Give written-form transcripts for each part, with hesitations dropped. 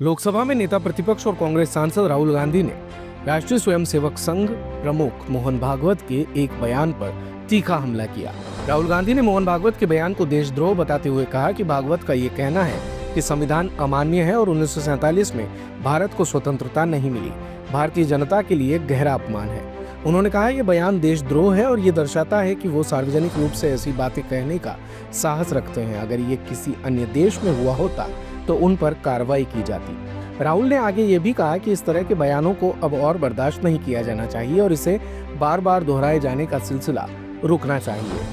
लोकसभा में नेता प्रतिपक्ष और कांग्रेस सांसद राहुल गांधी ने राष्ट्रीय स्वयंसेवक संघ प्रमुख मोहन भागवत के एक बयान पर तीखा हमला किया। राहुल गांधी ने मोहन भागवत के बयान को देशद्रोह बताते हुए कहा कि भागवत का ये कहना है कि संविधान अमान्य है और 1947 में भारत को स्वतंत्रता नहीं मिली, भारतीय जनता के लिए गहरा अपमान है। उन्होंने कहा ये बयान देशद्रोह है और ये दर्शाता है कि वो सार्वजनिक रूप से ऐसी बातें कहने का साहस रखते हैं। अगर ये किसी अन्य देश में हुआ होता तो उन पर कार्रवाई की जाती। राहुल ने आगे ये भी कहा कि इस तरह के बयानों को अब और बर्दाश्त नहीं किया जाना चाहिए और इसे बार बार दोहराए जाने का सिलसिला रुकना चाहिए।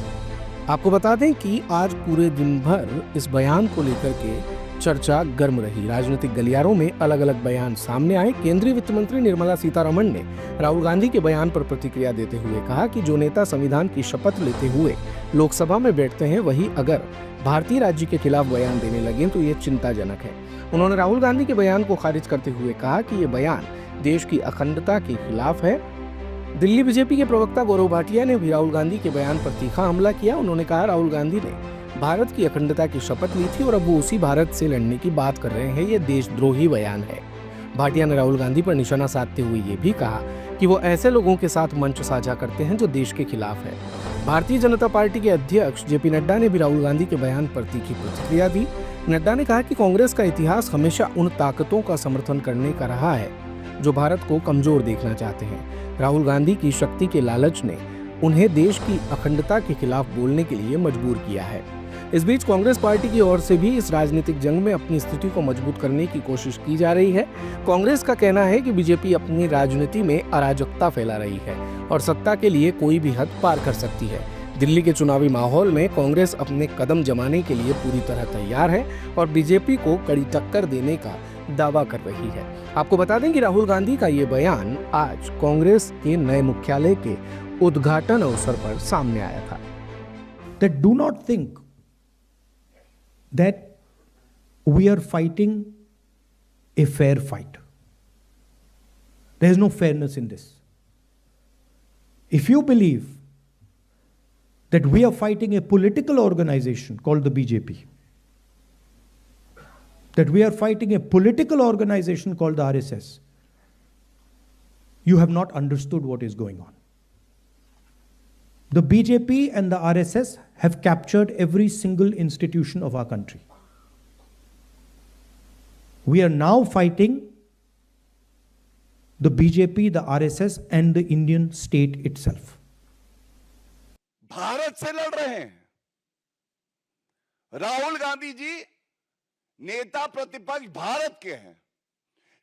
आपको बता दें कि आज पूरे दिन भर इस बयान को लेकर के चर्चा गर्म रही। राजनीतिक गलियारों में अलग अलग बयान सामने आए। केंद्रीय वित्त मंत्री निर्मला सीतारमण ने राहुल गांधी के बयान पर प्रतिक्रिया देते हुए कहा कि जो नेता संविधान की शपथ लेते हुए लोकसभा में बैठते हैं वही अगर भारतीय राज्य के खिलाफ बयान देने लगे तो ये चिंताजनक है। उन्होंने राहुल गांधी के बयान को खारिज करते हुए कहा कि ये बयान देश की अखंडता के खिलाफ है। दिल्ली बीजेपी के प्रवक्ता गौरव भाटिया ने भी राहुल गांधी के बयान पर तीखा हमला किया। उन्होंने कहा राहुल गांधी ने भारत की अखंडता की शपथ ली थी और अब वो उसी भारत से लड़ने की बात कर रहे हैं। ये देशद्रोही बयान है। भाटिया ने राहुल गांधी पर निशाना साधते हुए ये भी कहा कि वो ऐसे लोगों के साथ मंच साझा करते हैं जो देश के खिलाफ है। भारतीय जनता पार्टी के अध्यक्ष जेपी नड्डा ने भी राहुल गांधी के बयान पर तीखी प्रतिक्रिया दी। नड्डा ने कहा कि कांग्रेस का इतिहास हमेशा उन ताकतों का समर्थन करने का रहा है जो भारत को कमजोर देखना चाहते हैं। राहुल गांधी की शक्ति के लालच ने उन्हें देश की अखंडता के खिलाफ बोलने के लिए मजबूर किया है। इस बीच कांग्रेस पार्टी की ओर से भी इस राजनीतिक जंग में अपनी स्थिति को मजबूत करने की कोशिश की जा रही है। कांग्रेस का कहना है कि बीजेपी अपनी राजनीति में अराजकता फैला रही है और सत्ता के लिए कोई भी हद पार कर सकती है। दिल्ली के चुनावी माहौल में कांग्रेस अपने कदम जमाने के लिए पूरी तरह तैयार है और बीजेपी को कड़ी टक्कर देने का दावा कर रही है। आपको बता दें कि राहुल गांधी का ये बयान आज कांग्रेस के नए मुख्यालय के उद्घाटन अवसर पर सामने आया था। That do not think that we are fighting a fair fight. There is no fairness in this. If you believe that we are fighting a political organization called the BJP, that we are fighting a political organization called the RSS, you have not understood what is going on. The BJP and the RSS have captured every single institution of our country. We are now fighting the BJP, the RSS and the Indian state itself. Bharat से लड़ रहे हैं। राहुल गांधी जी नेता प्रतिपक्ष भारत के हैं।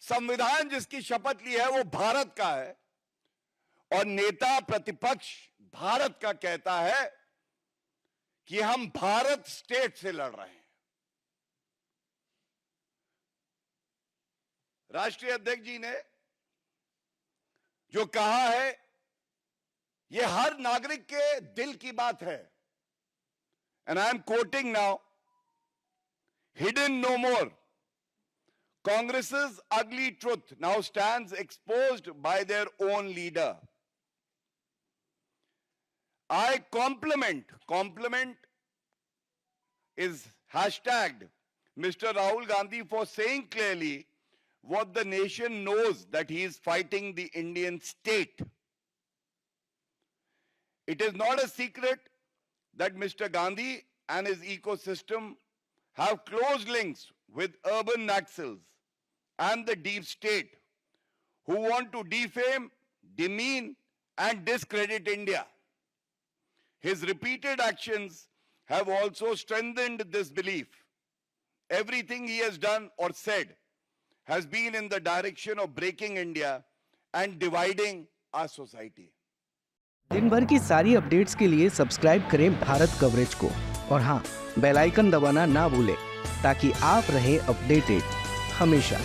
संविधान जिसकी शपथ ली है वो भारत का है और नेता प्रतिपक्ष भारत का कहता है कि हम भारत स्टेट से लड़ रहे हैं। राष्ट्रीय अध्यक्ष जी ने जो कहा है ये हर नागरिक के दिल की बात है। And I am quoting now, hidden no more. Congress's ugly truth now stands exposed by their own leader. I compliment is hashtagged Mr. Rahul Gandhi for saying clearly what the nation knows, that he is fighting the Indian state. It is not a secret that Mr. Gandhi and his ecosystem have close links with urban Naxals and the deep state who want to defame, demean and discredit India. His repeated actions have also strengthened this belief. Everything he has done or said has been in the direction of breaking India and dividing our society. दिन भर की सारी updates के लिए subscribe करें Bharat coverage को और हाँ, बेल आइकन दबाना ना भूलें ताकि आप रहे अपडेटेड हमेशा।